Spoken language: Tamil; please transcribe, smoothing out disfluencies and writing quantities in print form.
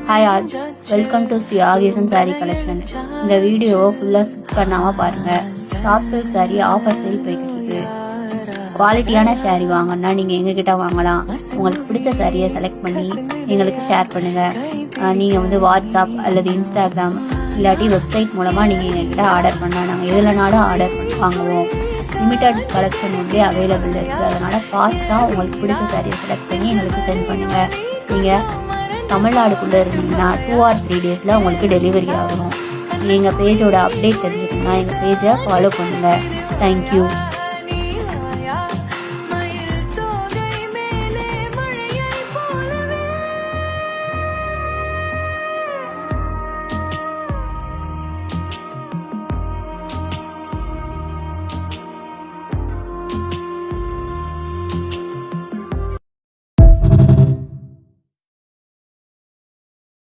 Hi all, welcome to Sri ஆகேசன் சாரீ கலெக்ஷன். இந்த வீடியோவை ஃபுல்லாக ஸ்கிப் பண்ணாமல் பாருங்கள். Soft silk sari offer sale போய்கிட்டு இருக்கு. குவாலிட்டியான சாரீ வாங்கினா நீங்கள் எங்ககிட்ட வாங்கலாம். உங்களுக்கு பிடிச்ச சாரியை செலக்ட் பண்ணி எங்களுக்கு ஷேர் பண்ணுங்கள். நீங்கள் வாட்ஸ்அப் அல்லது இன்ஸ்டாகிராம் இல்லாட்டி வெப்சைட் மூலமாக நீங்கள் எங்ககிட்ட ஆர்டர் பண்ணால் நாங்கள் எதுலனாலும் ஆர்டர் வாங்குவோம். லிமிட்டட் கலெக்ஷன் அவைலபிள் இருக்குது. அதனால் ஃபாஸ்ட்டாக உங்களுக்கு பிடிச்ச சாரியை செலக்ட் பண்ணி எங்களுக்கு சென்ட் பண்ணுங்கள். நீங்கள் தமிழ்நாடுக்குள்ளே இருந்தீங்கன்னா 2 or 3 days உங்களுக்கு டெலிவரி ஆகும். எங்கள் பேஜோட அப்டேட் தெரிஞ்சுக்கணுன்னா எங்கள் பேஜை ஃபாலோ பண்ணுங்கள். தேங்க்யூ.